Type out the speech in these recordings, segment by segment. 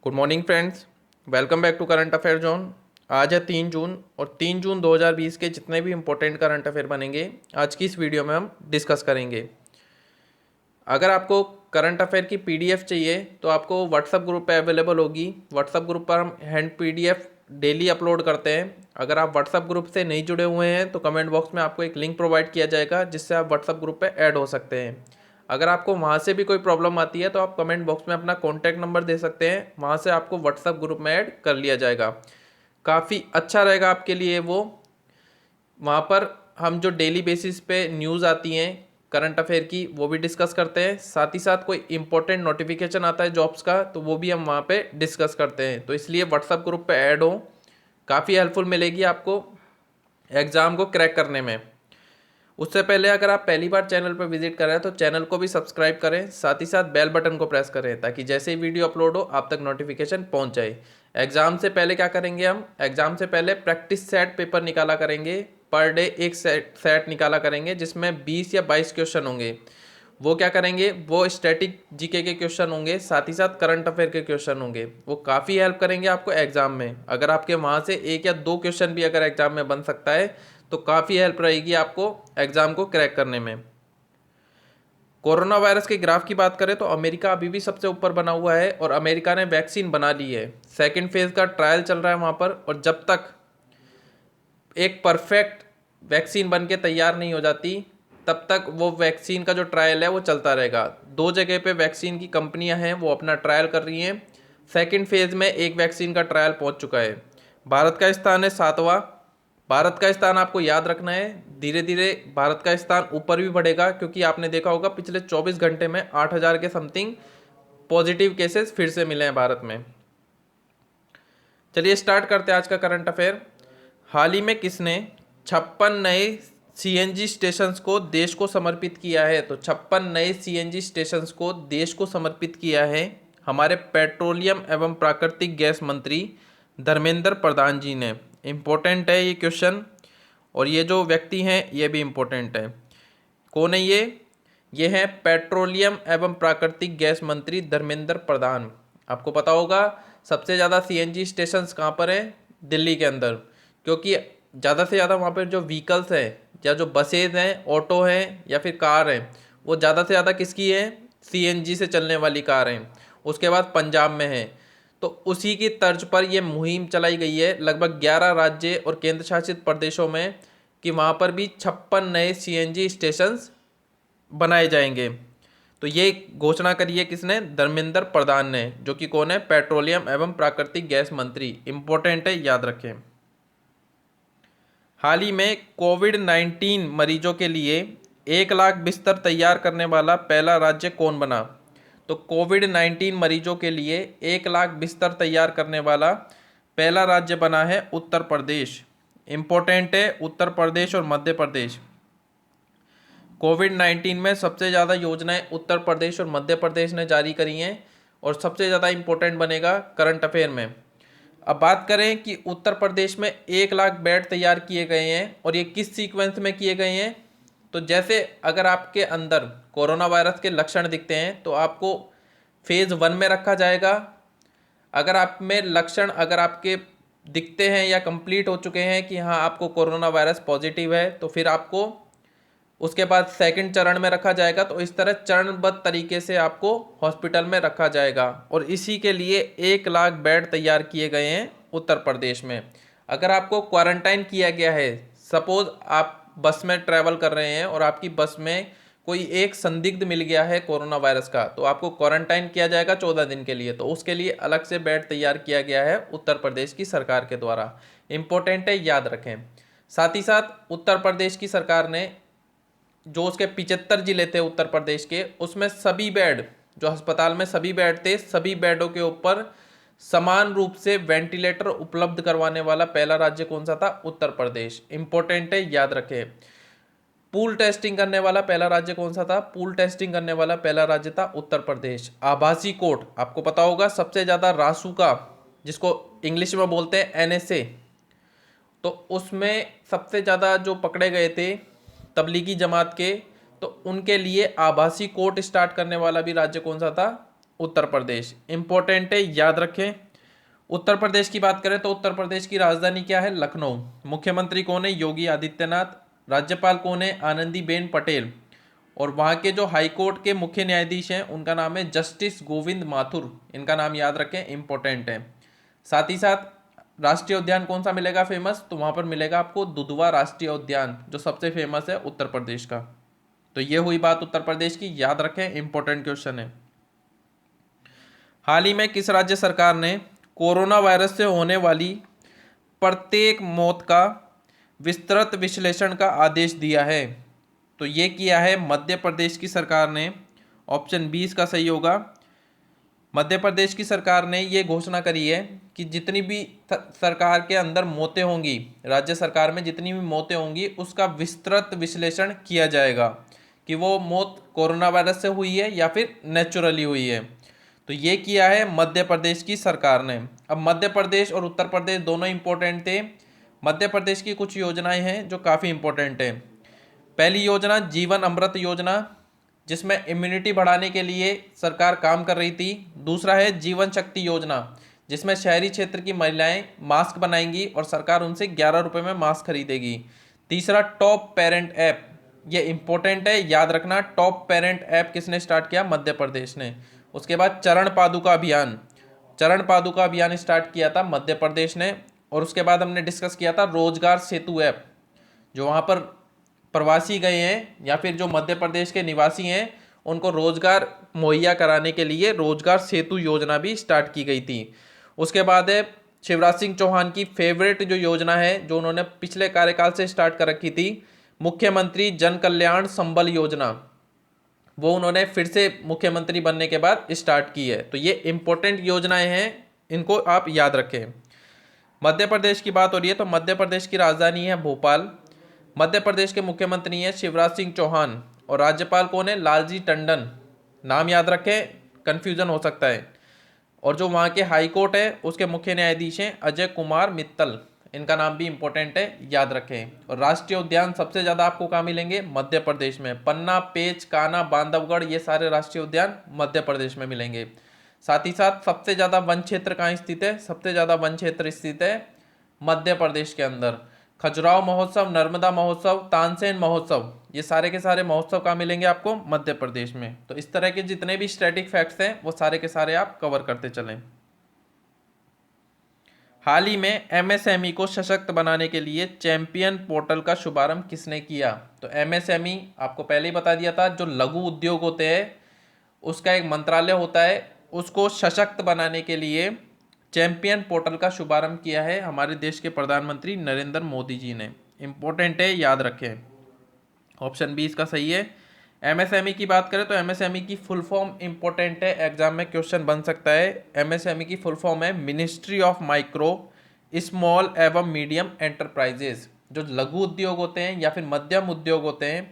Good morning friends, welcome back to current affair zone. आज है 3 जून और 3 जून 2020 के जितने भी इम्पोर्टेंट करंट अफेयर बनेंगे आज की इस वीडियो में हम डिस्कस करेंगे। अगर आपको करंट अफेयर की पीडीएफ चाहिए तो आपको व्हाट्सएप ग्रुप पे अवेलेबल होगी। व्हाट्सएप ग्रुप पर हम हैंड पीडीएफ डेली अपलोड करते हैं। अगर आप व्हाट्सएप ग्रुप से नहीं जुड़े हुए हैं तो कमेंट बॉक्स में आपको एक लिंक प्रोवाइड किया जाएगा जिससे आप व्हाट्सएप ग्रुप पे ऐड हो सकते हैं। अगर आपको वहाँ से भी कोई प्रॉब्लम आती है तो आप कमेंट बॉक्स में अपना कॉन्टैक्ट नंबर दे सकते हैं, वहाँ से आपको व्हाट्सएप ग्रुप में ऐड कर लिया जाएगा। काफ़ी अच्छा रहेगा आपके लिए वो। वहाँ पर हम जो डेली बेसिस पे न्यूज़ आती हैं करंट अफेयर की वो भी डिस्कस करते हैं, साथ ही साथ कोई इंपॉर्टेंट नोटिफिकेशन आता है जॉब्स का तो वो भी हम वहाँ पे डिस्कस करते हैं। तो इसलिए व्हाट्सएप ग्रुप पे ऐड हो, काफ़ी हेल्पफुल मिलेगी आपको एग्ज़ाम को क्रैक करने में। उससे पहले अगर आप पहली बार चैनल पर विजिट कर रहे हैं तो चैनल को भी सब्सक्राइब करें, साथ ही साथ बेल बटन को प्रेस करें ताकि जैसे ही वीडियो अपलोड हो आप तक नोटिफिकेशन पहुंच जाए। एग्जाम से पहले क्या करेंगे, हम एग्जाम से पहले प्रैक्टिस सेट पेपर निकाला करेंगे। पर डे एक सेट निकाला करेंगे जिसमें 20 या 22 क्वेश्चन होंगे। वो क्या करेंगे, वो स्टैटिक जीके के क्वेश्चन होंगे, साथ ही साथ करंट अफेयर के क्वेश्चन होंगे। वो काफ़ी हेल्प करेंगे आपको एग्जाम में। अगर आपके वहाँ से एक या दो क्वेश्चन भी अगर एग्जाम में बन सकता है तो काफ़ी हेल्प रहेगी आपको एग्जाम को क्रैक करने में। कोरोना वायरस के ग्राफ की बात करें तो अमेरिका अभी भी सबसे ऊपर बना हुआ है और अमेरिका ने वैक्सीन बना ली है। सेकेंड फेज का ट्रायल चल रहा है वहाँ पर, और जब तक एक परफेक्ट वैक्सीन बन के तैयार नहीं हो जाती तब तक वो वैक्सीन का जो ट्रायल है वो चलता रहेगा। 2 जगह पे वैक्सीन की कंपनियां हैं वो अपना ट्रायल कर रही हैं। सेकंड फेज में एक वैक्सीन का ट्रायल पहुंच चुका है। भारत का स्थान है 7वां। भारत का स्थान आपको याद रखना है, धीरे धीरे भारत का स्थान ऊपर भी बढ़ेगा क्योंकि आपने देखा होगा पिछले 24 घंटे में 8,000 के समथिंग पॉजिटिव केसेस फिर से मिले हैं भारत में। चलिए स्टार्ट करते हैं आज का करंट अफेयर। हाल ही में किसने 56 नए सीएनजी स्टेशंस को देश को समर्पित किया है? तो 56 नए सीएनजी स्टेशंस को देश को समर्पित किया है हमारे पेट्रोलियम एवं प्राकृतिक गैस मंत्री धर्मेंद्र प्रधान जी ने। इम्पोर्टेंट है ये क्वेश्चन, और ये जो व्यक्ति हैं ये भी इम्पोर्टेंट है। कौन है ये है पेट्रोलियम एवं प्राकृतिक गैस मंत्री धर्मेंद्र प्रधान। आपको पता होगा सबसे ज़्यादा सीएनजी स्टेशंस कहाँ पर हैं? दिल्ली के अंदर, क्योंकि ज़्यादा से ज़्यादा वहाँ पर जो व्हीकल्स हैं या जो बसेज हैं, ऑटो हैं या फिर कार हैं, वो ज़्यादा से ज़्यादा किसकी है? सीएनजी से चलने वाली कार हैं। उसके बाद पंजाब में है। तो उसी की तर्ज पर यह मुहिम चलाई गई है लगभग 11 राज्य और केंद्र शासित प्रदेशों में कि वहाँ पर भी 56 नए सीएनजी स्टेशंस बनाए जाएंगे। तो ये घोषणा करी है किसने? धर्मेंद्र प्रधान ने, जो कि कौन है? पेट्रोलियम एवं प्राकृतिक गैस मंत्री। इंपॉर्टेंट है, याद रखें। हाल ही में कोविड-19 मरीजों के लिए 1 लाख बिस्तर तैयार करने वाला पहला राज्य कौन बना? तो कोविड-19 मरीजों के लिए 1 लाख बिस्तर तैयार करने वाला पहला राज्य बना है उत्तर प्रदेश। इम्पोर्टेंट है, उत्तर प्रदेश और मध्य प्रदेश। कोविड-19 में सबसे ज़्यादा योजनाएं उत्तर प्रदेश और मध्य प्रदेश ने जारी करी हैं और सबसे ज़्यादा इम्पोर्टेंट बनेगा करंट अफेयर में। अब बात करें कि उत्तर प्रदेश में 1 लाख बेड तैयार किए गए हैं और ये किस सीक्वेंस में किए गए हैं? तो जैसे अगर आपके अंदर कोरोना वायरस के लक्षण दिखते हैं तो आपको फेज़ 1 में रखा जाएगा। अगर आप में लक्षण अगर आपके दिखते हैं या कंप्लीट हो चुके हैं कि हाँ आपको कोरोना वायरस पॉजिटिव है तो फिर आपको उसके बाद सेकंड चरण में रखा जाएगा। तो इस तरह चरणबद्ध तरीके से आपको हॉस्पिटल में रखा जाएगा और इसी के लिए 1 लाख बेड तैयार किए गए हैं उत्तर प्रदेश में। अगर आपको क्वारंटाइन किया गया है, सपोज आप बस में ट्रैवल कर रहे हैं और आपकी बस में कोई एक संदिग्ध मिल गया है कोरोना वायरस का, तो आपको क्वारंटाइन किया जाएगा 14 दिन के लिए। तो उसके लिए अलग से बेड तैयार किया गया है उत्तर प्रदेश की सरकार के द्वारा। इम्पोर्टेंट है, याद रखें। साथ ही साथ उत्तर प्रदेश की सरकार ने जो उसके 75 जिले थे उत्तर प्रदेश के, उसमें सभी बेड जो अस्पताल में सभी बेड थे, सभी बेडों के ऊपर समान रूप से वेंटिलेटर उपलब्ध करवाने वाला पहला राज्य कौन सा था? उत्तर प्रदेश। इंपॉर्टेंट है, याद रखें। पूल टेस्टिंग करने वाला पहला राज्य कौन सा था? पूल टेस्टिंग करने वाला पहला राज्य था उत्तर प्रदेश। आभासी कोर्ट आपको पता होगा सबसे ज्यादा रासुका, जिसको इंग्लिश में बोलते हैं एनएसए, तो उसमें सबसे ज़्यादा जो पकड़े गए थे तबलीगी जमात के, तो उनके लिए आभासी कोर्ट स्टार्ट करने वाला भी राज्य कौन सा था? उत्तर प्रदेश। इंपॉर्टेंट है, याद रखें। उत्तर प्रदेश की बात करें तो उत्तर प्रदेश की राजधानी क्या है? लखनऊ। मुख्यमंत्री कौन है? योगी आदित्यनाथ। राज्यपाल कौन है? आनंदीबेन पटेल। और वहाँ के जो हाई कोर्ट के मुख्य न्यायाधीश हैं उनका नाम है जस्टिस गोविंद माथुर। इनका नाम याद रखें, इंपॉर्टेंट है। साथ ही साथ राष्ट्रीय उद्यान कौन सा मिलेगा फेमस? तो वहाँ पर मिलेगा आपको दुधवा राष्ट्रीय उद्यान, जो सबसे फेमस है उत्तर प्रदेश का। तो ये हुई बात उत्तर प्रदेश की, याद रखें, इंपॉर्टेंट क्वेश्चन है। हाल ही में किस राज्य सरकार ने कोरोना वायरस से होने वाली प्रत्येक मौत का विस्तृत विश्लेषण का आदेश दिया है? तो ये किया है मध्य प्रदेश की सरकार ने। ऑप्शन 20 का सही होगा। मध्य प्रदेश की सरकार ने ये घोषणा करी है कि जितनी भी सरकार के अंदर मौतें होंगी, राज्य सरकार में जितनी भी मौतें होंगी, उसका विस्तृत विश्लेषण किया जाएगा कि वो मौत कोरोना वायरस से हुई है या फिर नेचुरली हुई है। तो ये किया है मध्य प्रदेश की सरकार ने। अब मध्य प्रदेश और उत्तर प्रदेश दोनों इंपॉर्टेंट थे। मध्य प्रदेश की कुछ योजनाएं हैं जो काफ़ी इंपॉर्टेंट है। पहली योजना जीवन अमृत योजना, जिसमें इम्यूनिटी बढ़ाने के लिए सरकार काम कर रही थी। दूसरा है जीवन शक्ति योजना, जिसमें शहरी क्षेत्र की महिलाएं मास्क बनाएंगी और सरकार उनसे 11 रुपये में मास्क खरीदेगी। तीसरा टॉप पेरेंट ऐप, ये इंपॉर्टेंट है, याद रखना। टॉप पेरेंट ऐप किसने स्टार्ट किया? मध्य प्रदेश ने। उसके बाद चरण पादुका अभियान, चरण पादुका अभियान स्टार्ट किया था मध्य प्रदेश ने। और उसके बाद हमने डिस्कस किया था रोजगार सेतु ऐप, जो वहाँ पर प्रवासी गए हैं या फिर जो मध्य प्रदेश के निवासी हैं उनको रोजगार मुहैया कराने के लिए रोजगार सेतु योजना भी स्टार्ट की गई थी। उसके बाद है शिवराज सिंह चौहान की फेवरेट जो योजना है, जो उन्होंने पिछले कार्यकाल से स्टार्ट कर रखी थी, मुख्यमंत्री जन कल्याण संबल योजना, वो उन्होंने फिर से मुख्यमंत्री बनने के बाद स्टार्ट की है। तो ये इंपॉर्टेंट योजनाएं हैं, इनको आप याद रखें। मध्य प्रदेश की बात हो रही है तो मध्य प्रदेश की राजधानी है भोपाल। मध्य प्रदेश के मुख्यमंत्री हैं शिवराज सिंह चौहान और राज्यपाल कौन है? लालजी टंडन। नाम याद रखें, कन्फ्यूजन हो सकता है। और जो वहाँ के हाई कोर्ट है उसके मुख्य न्यायाधीश हैं अजय कुमार मित्तल। इनका नाम भी इंपॉर्टेंट है, याद रखें। और राष्ट्रीय उद्यान सबसे ज़्यादा आपको कहाँ मिलेंगे? मध्य प्रदेश में। पन्ना, पेंच, कान्हा, बांधवगढ़, ये सारे राष्ट्रीय उद्यान मध्य प्रदेश में मिलेंगे। साथ ही साथ सबसे ज़्यादा वन क्षेत्र कहाँ स्थित है? सबसे ज़्यादा वन क्षेत्र स्थित है मध्य प्रदेश के अंदर। खजुराहो महोत्सव, नर्मदा महोत्सव, तानसेन महोत्सव, ये सारे के सारे महोत्सव कहाँ मिलेंगे आपको? मध्य प्रदेश में। तो इस तरह के जितने भी स्टैटिक फैक्ट्स हैं वो सारे के सारे आप कवर करते चलें। हाल ही में एमएसएमई को सशक्त बनाने के लिए चैंपियन पोर्टल का शुभारंभ किसने किया? तो एमएसएमई आपको पहले ही बता दिया था, जो लघु उद्योग होते हैं उसका एक मंत्रालय होता है, उसको सशक्त बनाने के लिए चैंपियन पोर्टल का शुभारंभ किया है हमारे देश के प्रधानमंत्री नरेंद्र मोदी जी ने। इंपॉर्टेंट है, याद रखें। ऑप्शन 20 का सही है। एमएसएमई की बात करें तो एमएसएमई की फुल फॉर्म इंपॉर्टेंट है, एग्जाम में क्वेश्चन बन सकता है। एमएसएमई की फुल फॉर्म है मिनिस्ट्री ऑफ माइक्रो स्मॉल एवं मीडियम एंटरप्राइजेज। जो लघु उद्योग होते हैं या फिर मध्यम उद्योग होते हैं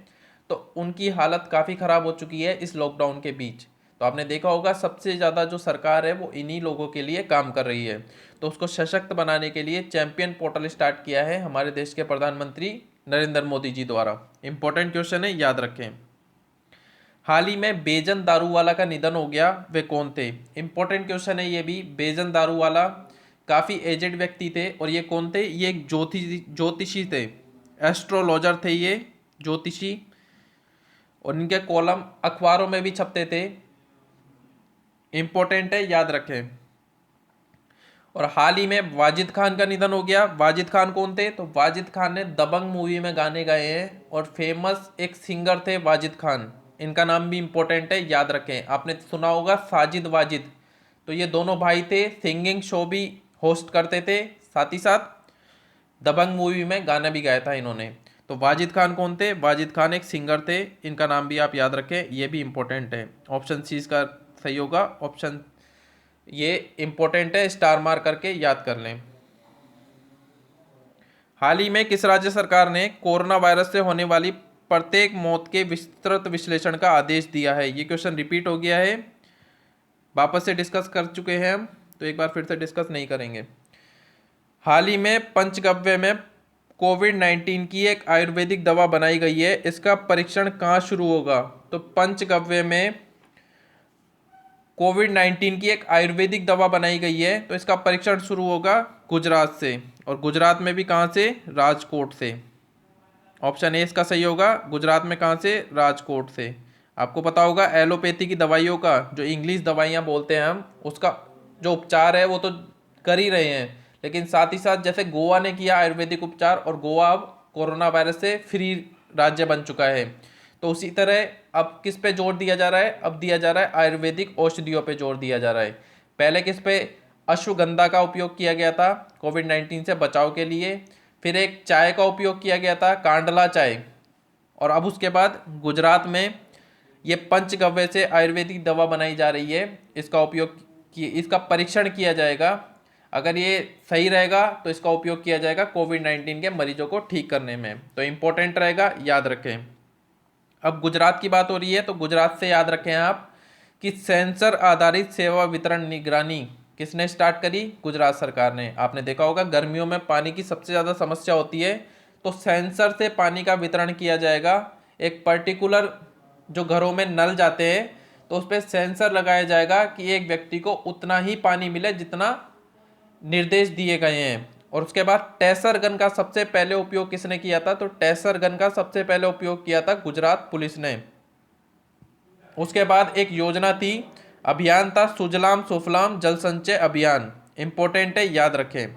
तो उनकी हालत काफ़ी ख़राब हो चुकी है इस लॉकडाउन के बीच। तो आपने देखा होगा सबसे ज़्यादा जो सरकार है वो इन्हीं लोगों के लिए काम कर रही है। तो उसको सशक्त बनाने के लिए चैंपियन पोर्टल स्टार्ट किया है हमारे देश के प्रधानमंत्री नरेंद्र मोदी जी द्वारा। इंपॉर्टेंट क्वेश्चन है, याद रखें। हाल ही में बेजन दारूवाला का निधन हो गया, वे कौन थे? इंपॉर्टेंट क्वेश्चन है ये भी। बेजन दारूवाला काफ़ी एजेड व्यक्ति थे और ये कौन थे? ये एक ज्योतिषी थे, एस्ट्रोलॉजर थे ये, ज्योतिषी। और इनके कॉलम अखबारों में भी छपते थे। इंपॉर्टेंट है, याद रखें। और हाल ही में वाजिद खान का निधन हो गया। वाजिद खान कौन थे? तो वाजिद खान ने दबंग मूवी में गाने गाए हैं और फेमस एक सिंगर थे वाजिद खान। इनका नाम भी इंपॉर्टेंट है, याद रखें। आपने सुना होगा साजिद वाजिद। तो ये दोनों भाई थे, सिंगिंग शो भी होस्ट करते थे, साथ ही साथ दबंग मूवी में गाना भी गाया था इन्होंने। तो वाजिद खान कौन थे? वाजिद खान एक सिंगर थे, इनका नाम भी आप याद रखें, ये भी इंपॉर्टेंट है। ऑप्शन सी इसका सही होगा। ऑप्शन ये इंपॉर्टेंट है, स्टार मार्क करके याद कर लें। हाल ही में किस राज्य सरकार ने कोरोना वायरस से होने वाली प्रत्येक मौत के विस्तृत विश्लेषण का आदेश दिया है? ये क्वेश्चन रिपीट हो गया है, वापस से डिस्कस कर चुके हैं हम, तो एक बार फिर से डिस्कस नहीं करेंगे। हाल ही में पंचगव्य में कोविड-19 की एक आयुर्वेदिक दवा बनाई गई है, इसका परीक्षण कहाँ शुरू होगा? तो पंचगव्य में कोविड-19 की एक आयुर्वेदिक दवा बनाई गई है। तो इसका परीक्षण शुरू होगा गुजरात से, और गुजरात में भी कहाँ से? राजकोट से। ऑप्शन ए इसका सही होगा, गुजरात में कहाँ से? राजकोट से। आपको पता होगा एलोपैथी की दवाइयों का, जो इंग्लिश दवाइयाँ बोलते हैं हम, उसका जो उपचार है वो तो कर ही रहे हैं, लेकिन साथ ही साथ जैसे गोवा ने किया आयुर्वेदिक उपचार, और गोवा अब कोरोना वायरस से फ्री राज्य बन चुका है, तो उसी तरह अब किस पे जोर दिया जा रहा है? अब दिया जा रहा है आयुर्वेदिक औषधियों पे जोर दिया जा रहा है। पहले किस पे? अश्वगंधा का उपयोग किया गया था कोविड-19 से बचाव के लिए। फिर एक चाय का उपयोग किया गया था, कांडला चाय। और अब उसके बाद गुजरात में ये पंचगव्य से आयुर्वेदिक दवा बनाई जा रही है। इसका परीक्षण किया जाएगा। अगर ये सही रहेगा तो इसका उपयोग किया जाएगा कोविड-19 के मरीजों को ठीक करने में। तो इम्पोर्टेंट रहेगा, याद रखें। अब गुजरात की बात हो रही है तो गुजरात से याद रखें आप कि सेंसर आधारित सेवा वितरण निगरानी किसने स्टार्ट करी? गुजरात सरकार ने। आपने देखा होगा गर्मियों में पानी की सबसे ज़्यादा समस्या होती है, तो सेंसर से पानी का वितरण किया जाएगा। एक पर्टिकुलर जो घरों में नल जाते हैं तो उस पर सेंसर लगाया जाएगा कि एक व्यक्ति को उतना ही पानी मिले जितना निर्देश दिए गए हैं। और उसके बाद टेसर गन का सबसे पहले उपयोग किसने किया था? तो टेसर गन का सबसे पहले उपयोग किया था गुजरात पुलिस ने। उसके बाद एक योजना थी, अभियान था सुजलाम सुफलाम जल संचय अभियान। इंपॉर्टेंट है, याद रखें।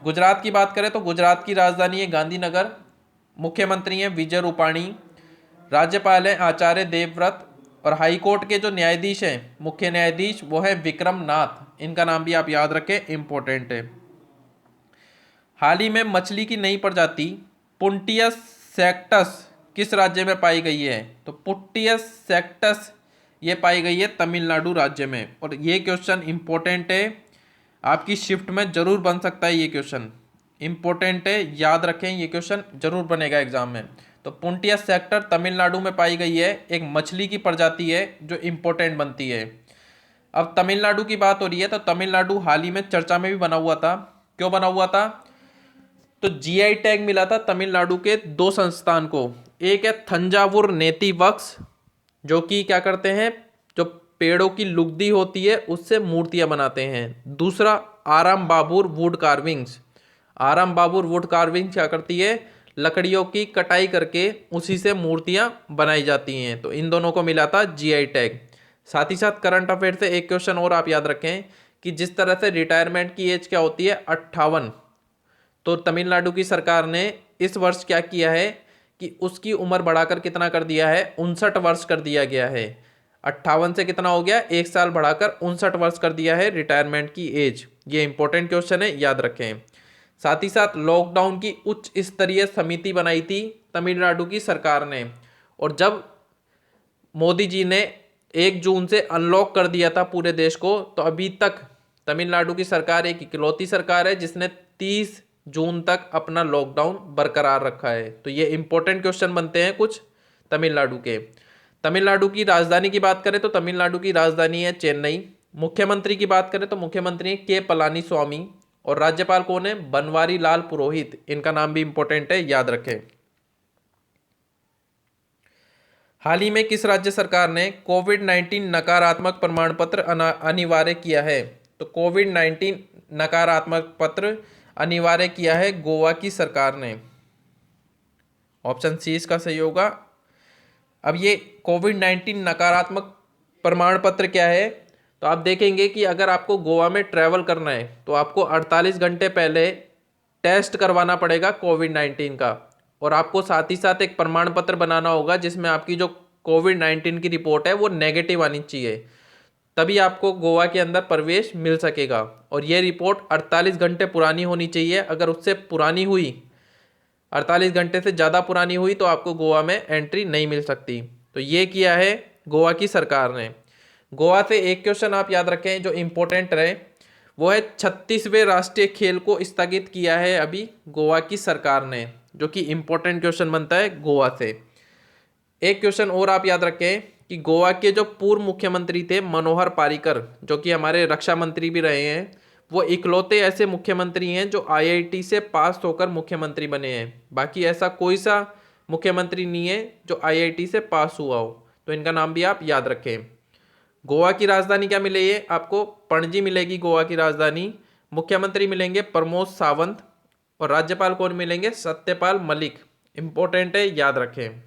गुजरात की बात करें तो गुजरात की राजधानी है गांधीनगर। मुख्यमंत्री हैं विजय रूपाणी। राज्यपाल हैं आचार्य देवव्रत। और हाईकोर्ट के जो न्यायाधीश हैं, मुख्य न्यायाधीश, वो है विक्रम नाथ। इनका नाम भी आप याद रखें, इंपॉर्टेंट है। हाल ही में मछली की नई प्रजाति पुंटियस सेक्टस किस राज्य में पाई गई है? तो पुंटियस सेक्टस ये पाई गई है तमिलनाडु राज्य में। और ये क्वेश्चन इंपॉर्टेंट है, आपकी शिफ्ट में जरूर बन सकता है। ये क्वेश्चन इंपॉर्टेंट है, याद रखें, ये क्वेश्चन जरूर बनेगा एग्जाम में। तो पुंटियस सेक्टर तमिलनाडु में पाई गई है, एक मछली की प्रजाति है जो इंपॉर्टेंट बनती है। अब तमिलनाडु की बात हो रही है तो तमिलनाडु हाल ही में चर्चा में भी बना हुआ था। क्यों बना हुआ था? तो जीआई टैग मिला था तमिलनाडु के दो संस्थान को। एक है थंजावुर नेति वक्स, जो कि क्या करते हैं, जो पेड़ों की लुगदी होती है उससे मूर्तियां बनाते हैं। दूसरा आराम बाबूर वुड कार्विंग्स। आराम बाबूर वुड कार्विंग्स क्या करती है? लकड़ियों की कटाई करके उसी से मूर्तियां बनाई जाती हैं। तो इन दोनों को मिला था जीआई टैग। साथ ही साथ करंट अफेयर से एक क्वेश्चन और आप याद रखें कि जिस तरह से रिटायरमेंट की एज क्या होती है? 58। तो तमिलनाडु की सरकार ने इस वर्ष क्या किया है कि उसकी उम्र बढ़ाकर कितना कर दिया है? 59 वर्ष कर दिया गया है। 58 से कितना हो गया? एक साल बढ़ाकर 59 वर्ष कर दिया है रिटायरमेंट की एज। ये इंपॉर्टेंट क्वेश्चन है, याद रखें। साथ ही साथ लॉकडाउन की उच्च स्तरीय समिति बनाई थी तमिलनाडु की सरकार ने। और जब मोदी जी ने 1 जून से अनलॉक कर दिया था पूरे देश को, तो अभी तक तमिलनाडु की सरकार एक इकलौती सरकार है जिसने 30 जून तक अपना लॉकडाउन बरकरार रखा है। तो ये इंपॉर्टेंट क्वेश्चन बनते हैं कुछ तमिलनाडु के। तमिलनाडु की राजधानी की बात करें तो तमिलनाडु की राजधानी है चेन्नई। मुख्यमंत्री की बात करें तो मुख्यमंत्री के पलानी स्वामी। और राज्यपाल कौन है? बनवारी लाल पुरोहित। इनका नाम भी इंपॉर्टेंट है, याद रखें। हाल ही में किस राज्य सरकार ने कोविड-19 नकारात्मक प्रमाण पत्र अनिवार्य किया है? तो कोविड-19 नकारात्मक पत्र अनिवार्य किया है गोवा की सरकार ने। ऑप्शन सी इसका सही होगा। अब ये कोविड-19 नकारात्मक प्रमाण पत्र क्या है? तो आप देखेंगे कि अगर आपको गोवा में ट्रैवल करना है तो आपको 48 घंटे पहले टेस्ट करवाना पड़ेगा कोविड-19 का। और आपको साथ ही साथ एक प्रमाण पत्र बनाना होगा जिसमें आपकी जो कोविड-19 की रिपोर्ट है वो नेगेटिव आनी चाहिए, तभी आपको गोवा के अंदर प्रवेश मिल सकेगा। और ये रिपोर्ट 48 घंटे पुरानी होनी चाहिए। अगर उससे पुरानी हुई, 48 घंटे से ज़्यादा पुरानी हुई, तो आपको गोवा में एंट्री नहीं मिल सकती। तो ये किया है गोवा की सरकार ने। गोवा से एक क्वेश्चन आप याद रखें जो इम्पोर्टेंट रहे, वो है 36वें राष्ट्रीय खेल को स्थगित किया है अभी गोवा की सरकार ने, जो कि इम्पोर्टेंट क्वेश्चन बनता है गोवा से। एक क्वेश्चन और आप याद रखें कि गोवा के जो पूर्व मुख्यमंत्री थे मनोहर पारिकर, जो कि हमारे रक्षा मंत्री भी रहे हैं, वो इकलौते ऐसे मुख्यमंत्री हैं जो आईआईटी से पास होकर मुख्यमंत्री बने हैं। बाकी ऐसा कोई सा मुख्यमंत्री नहीं है जो आईआईटी से पास हुआ हो। तो इनका नाम भी आप याद रखें। गोवा की राजधानी क्या मिले ये आपको? पणजी मिलेगी गोवा की राजधानी। मुख्यमंत्री मिलेंगे प्रमोद सावंत और राज्यपाल कौन मिलेंगे? सत्यपाल मलिक। इंपॉर्टेंट है, याद रखें।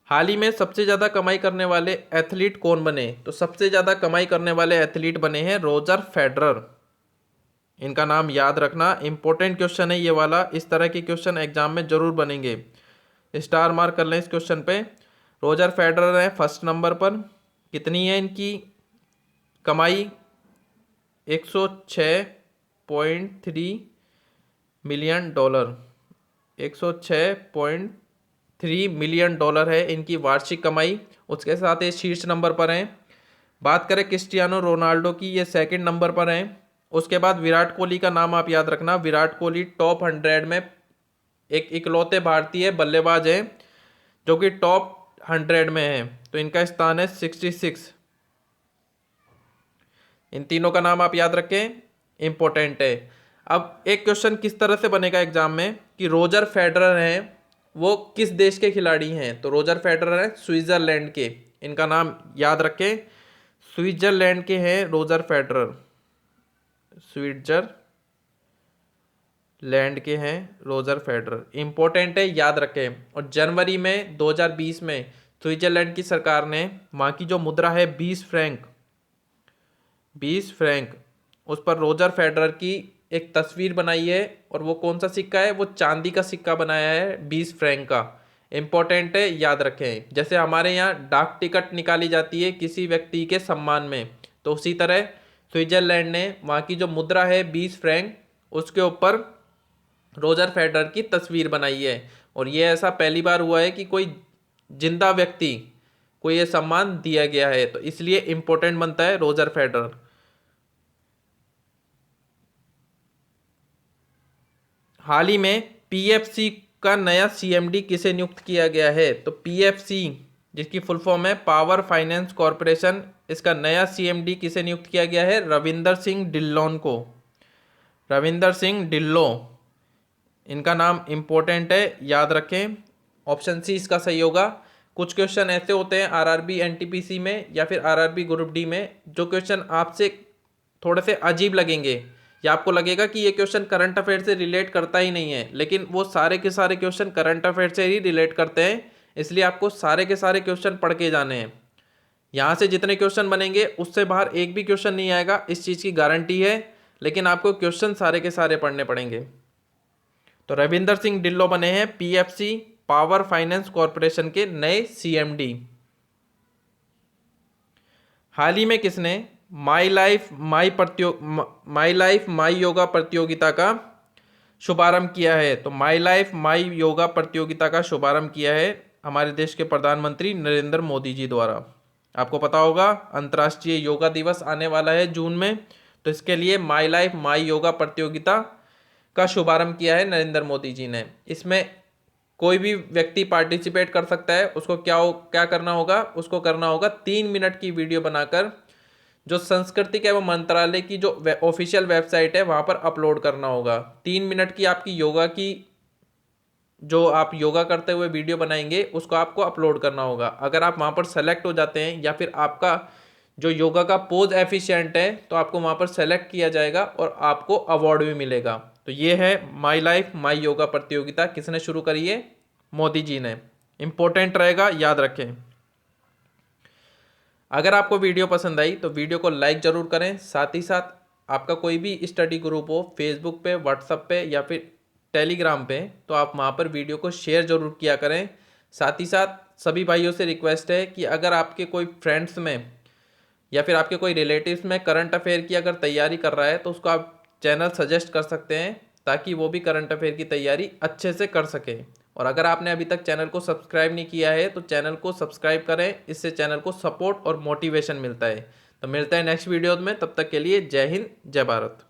हाल ही में सबसे ज्यादा कमाई करने वाले एथलीट कौन बने? तो सबसे ज्यादा कमाई करने वाले एथलीट बने हैं रोजर फेडरर। इनका नाम याद रखना, इंपॉर्टेंट क्वेश्चन है ये वाला। इस तरह के क्वेश्चन एग्जाम में जरूर बनेंगे, स्टार मार्क कर लें इस क्वेश्चन पे। रोजर फेडरर है फर्स्ट नंबर पर। कितनी है इनकी कमाई? 106.3 मिलियन डॉलर। 106.3 मिलियन डॉलर है इनकी वार्षिक कमाई। उसके साथ ये शीर्ष नंबर पर हैं। बात करें क्रिस्टियानो रोनाल्डो की, ये सेकंड नंबर पर हैं। उसके बाद विराट कोहली का नाम आप याद रखना। विराट कोहली टॉप 100 में एक इकलौते भारतीय बल्लेबाज हैं जो कि टॉप 100 में है, तो इनका स्थान है 66। इन तीनों का नाम आप याद रखें, इंपॉर्टेंट है। अब एक क्वेश्चन किस तरह से बनेगा एग्जाम में कि रोजर फेडरर हैं वो किस देश के खिलाड़ी हैं? तो रोजर फेडरर हैं स्विट्जरलैंड के। इनका नाम याद रखें, स्विट्जरलैंड के हैं रोजर फेडरर। स्विट्जरलैंड के हैं रोजर फेडरर, इंपॉर्टेंट है, याद रखें। और जनवरी में 2020 में स्विट्जरलैंड की सरकार ने वहाँ की जो मुद्रा है 20 फ्रैंक, उस पर रोजर फेडरर की एक तस्वीर बनाई है। और वो कौन सा सिक्का है? वो चांदी का सिक्का बनाया है 20 फ्रैंक का। इंपॉर्टेंट है, याद रखें। जैसे हमारे यहाँ डाक टिकट निकाली जाती है किसी व्यक्ति के सम्मान में, तो उसी तरह स्विट्जरलैंड ने वहाँ की जो मुद्रा है 20 फ्रैंक, उसके ऊपर रोजर फेडरर की तस्वीर बनाई है। और ये ऐसा पहली बार हुआ है कि कोई जिंदा व्यक्ति को ये सम्मान दिया गया है, तो इसलिए इंपॉर्टेंट बनता है रोजर फेडरर। हाल ही में पीएफसी का नया सीएमडी किसे नियुक्त किया गया है? तो पीएफसी जिसकी फुल फॉर्म है पावर फाइनेंस कॉरपोरेशन, इसका नया सीएमडी किसे नियुक्त किया गया है? रविंदर सिंह ढिल्लोन को। रविंदर सिंह ढिल्लो, इनका नाम इंपॉर्टेंट है, याद रखें। ऑप्शन सी इसका सही होगा। कुछ क्वेश्चन ऐसे होते हैं आरआरबी एनटीपीसी में या फिर आरआरबी ग्रुप डी में, जो क्वेश्चन आपसे थोड़े से अजीब लगेंगे या आपको लगेगा कि ये क्वेश्चन करंट अफेयर से रिलेट करता ही नहीं है, लेकिन वो सारे के सारे क्वेश्चन करंट अफेयर से ही रिलेट करते हैं। इसलिए आपको सारे के सारे क्वेश्चन पढ़ के जाने हैं। यहाँ से जितने क्वेश्चन बनेंगे उससे बाहर एक भी क्वेश्चन नहीं आएगा, इस चीज़ की गारंटी है। लेकिन आपको क्वेश्चन सारे के सारे पढ़ने पड़ेंगे। तो रविंदर सिंह ढिल्लो बने हैं पीएफसी पावर फाइनेंस कॉरपोरेशन के नए सीएमडी। हाल ही में किसने माई लाइफ माई योगा प्रतियोगिता का शुभारंभ किया है? तो माई लाइफ माई योगा प्रतियोगिता का शुभारंभ किया है हमारे देश के प्रधानमंत्री नरेंद्र मोदी जी द्वारा। आपको पता होगा अंतर्राष्ट्रीय योगा दिवस आने वाला है जून में, तो इसके लिए माई लाइफ माई योगा प्रतियोगिता का शुभारंभ किया है नरेंद्र मोदी जी ने। इसमें कोई भी व्यक्ति पार्टिसिपेट कर सकता है। उसको क्या करना होगा? उसको करना होगा 3 मिनट की वीडियो बनाकर जो संस्कृति एवं मंत्रालय की जो ऑफिशियल वेबसाइट है वहाँ पर अपलोड करना होगा। 3 मिनट की आपकी योगा की जो आप योगा करते हुए वीडियो बनाएंगे उसको आपको अपलोड करना होगा। अगर आप वहाँ पर सेलेक्ट हो जाते हैं या फिर आपका जो योगा का पोज एफिशिएंट है तो आपको वहाँ पर सेलेक्ट किया जाएगा और आपको अवार्ड भी मिलेगा। तो ये है माई लाइफ माई योगा प्रतियोगिता। किसने शुरू करी है? मोदी जी ने। इंपॉर्टेंट रहेगा, याद रखें। अगर आपको वीडियो पसंद आई तो वीडियो को लाइक ज़रूर करें। साथ ही साथ आपका कोई भी स्टडी ग्रुप हो फेसबुक पे, व्हाट्सएप पे या फिर टेलीग्राम पे, तो आप वहाँ पर वीडियो को शेयर ज़रूर किया करें। साथ ही साथ सभी भाइयों से रिक्वेस्ट है कि अगर आपके कोई फ्रेंड्स में या फिर आपके कोई रिलेटिव्स में करंट अफेयर की अगर तैयारी कर रहा है तो उसको आप चैनल सजेस्ट कर सकते हैं ताकि वो भी करंट अफेयर की तैयारी अच्छे से कर सके। और अगर आपने अभी तक चैनल को सब्सक्राइब नहीं किया है तो चैनल को सब्सक्राइब करें, इससे चैनल को सपोर्ट और मोटिवेशन मिलता है। तो मिलता है नेक्स्ट वीडियो में, तब तक के लिए जय हिंद जय भारत।